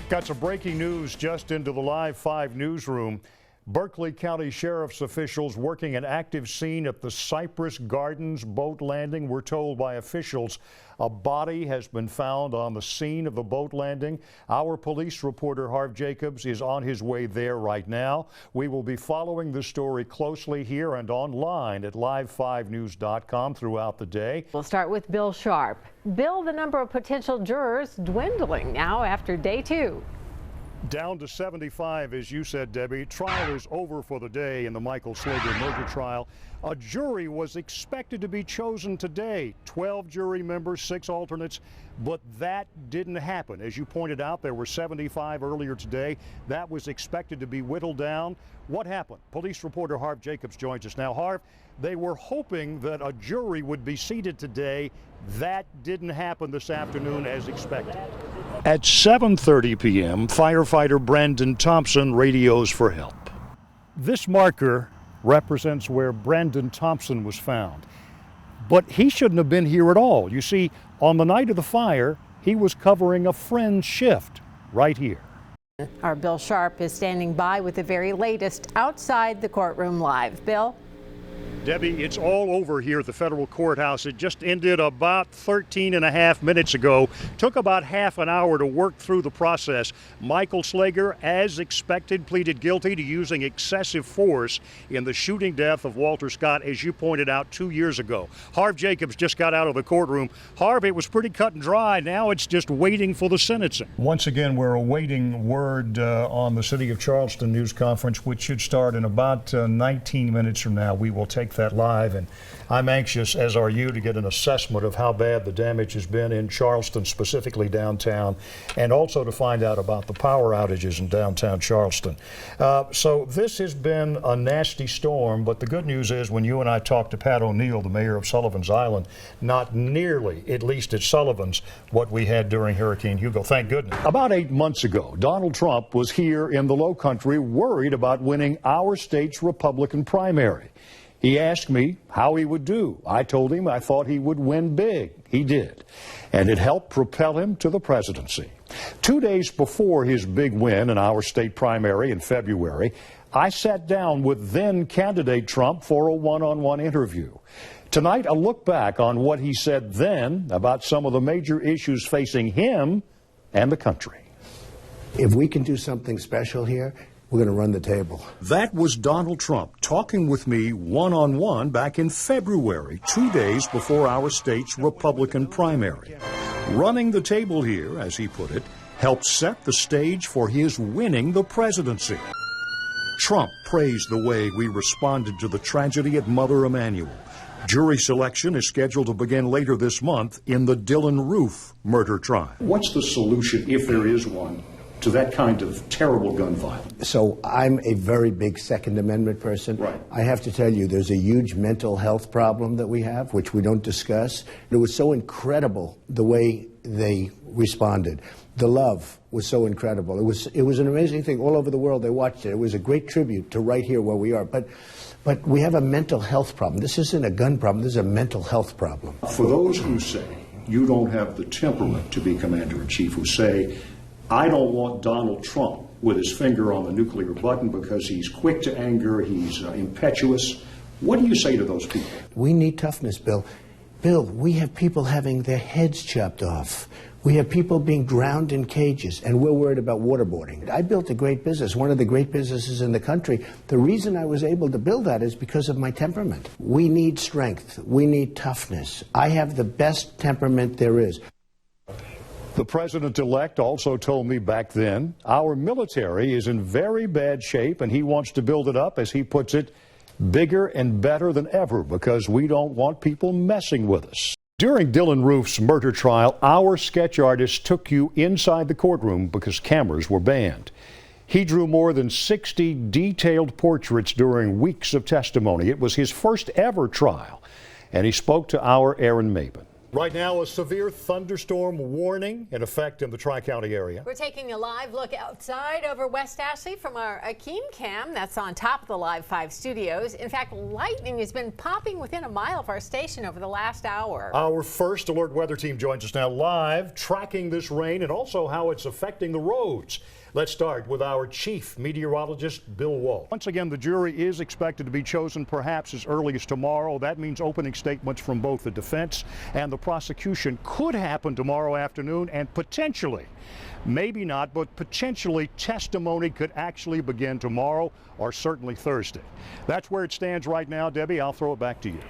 Got some breaking news just into the Live 5 newsroom. Berkeley County Sheriff's officials working an active scene at the Cypress Gardens boat landing. We're told by officials a body has been found on the scene of the boat landing. Our police reporter Harv Jacobs is on his way there right now. We will be following the story closely here and online at live5news.com throughout the day. We'll start with Bill Sharpe. Bill, the number of potential jurors dwindling now after day 2. Down to 75, as you said, Debbie. Trial is over for the day in the Michael Slager murder trial. A jury was expected to be chosen today. 12 jury members, 6 alternates, but that didn't happen. As you pointed out, there were 75 earlier today. That was expected to be whittled down. What happened? Police reporter Harv Jacobs joins us now. Harv, they were hoping that a jury would be seated today. That didn't happen this afternoon as expected. At 7:30 p.m., firefighter Brandon Thompson radios for help. This marker represents where Brandon Thompson was found. But he shouldn't have been here at all. You see, on the night of the fire, he was covering a friend's shift right here. Our Bill Sharpe is standing by with the very latest outside the courtroom live. Bill? Debbie, it's all over here at the federal courthouse. It just ended about 13 and a half minutes ago. Took about half an hour to work through the process. Michael Slager, as expected, pleaded guilty to using excessive force in the shooting death of Walter Scott, as you pointed out 2 years ago. Harv Jacobs just got out of the courtroom. Harv, it was pretty cut and dry. Now it's just waiting for the sentencing. Once again, we're awaiting word on the City of Charleston news conference, which should start in about 19 minutes from now. We will take that live, and I'm anxious, as are you, to get an assessment of how bad the damage has been in Charleston, specifically downtown, and also to find out about the power outages in downtown Charleston. So this has been a nasty storm, but the good news is when you and I talked to Pat O'Neill, the mayor of Sullivan's Island, not nearly, at least at Sullivan's, what we had during Hurricane Hugo. Thank goodness. About 8 months ago, Donald Trump was here in the Lowcountry worried about winning our state's Republican primary. He asked me how he would do. I told him I thought he would win big. He did. And it helped propel him to the presidency. 2 days before his big win in our state primary in February, I sat down with then candidate Trump for a one-on-one interview. Tonight, a look back on what he said then about some of the major issues facing him and the country. If we can do something special here, we're going to run the table. That was Donald Trump talking with me one-on-one back in February, 2 days before our state's Republican primary. Running the table here, as he put it, helped set the stage for his winning the presidency. Trump praised the way we responded to the tragedy at Mother Emanuel. Jury selection is scheduled to begin later this month in the Dylan Roof murder trial. What's the solution, if there is one, to that kind of terrible gun violence? So I'm a very big Second Amendment person. Right. I have to tell you, there's a huge mental health problem that we have, which we don't discuss. It was so incredible the way they responded. The love was so incredible. It was an amazing thing. All over the world they watched it. It was a great tribute to right here where we are. But we have a mental health problem. This isn't a gun problem. This is a mental health problem. For those who say you don't have the temperament to be commander-in-chief, who say, I don't want Donald Trump with his finger on the nuclear button because he's quick to anger, he's impetuous. What do you say to those people? We need toughness, Bill. Bill, we have people having their heads chopped off. We have people being drowned in cages, and we're worried about waterboarding. I built a great business, one of the great businesses in the country. The reason I was able to build that is because of my temperament. We need strength. We need toughness. I have the best temperament there is. The president-elect also told me back then, our military is in very bad shape and he wants to build it up, as he puts it, bigger and better than ever because we don't want people messing with us. During Dylan Roof's murder trial, our sketch artist took you inside the courtroom because cameras were banned. He drew more than 60 detailed portraits during weeks of testimony. It was his first ever trial, and he spoke to our Aaron Maben. Right now, a severe thunderstorm warning in effect in the Tri-County area. We're taking a live look outside over West Ashley from our Akeem cam that's on top of the Live 5 studios. In fact, lightning has been popping within a mile of our station over the last hour. Our first alert weather team joins us now live, tracking this rain and also how it's affecting the roads. Let's start with our chief meteorologist, Bill Walt. Once again, the jury is expected to be chosen perhaps as early as tomorrow. That means opening statements from both the defense and the prosecution could happen tomorrow afternoon, and potentially, maybe not, but potentially testimony could actually begin tomorrow or certainly Thursday. That's where it stands right now. Debbie, I'll throw it back to you.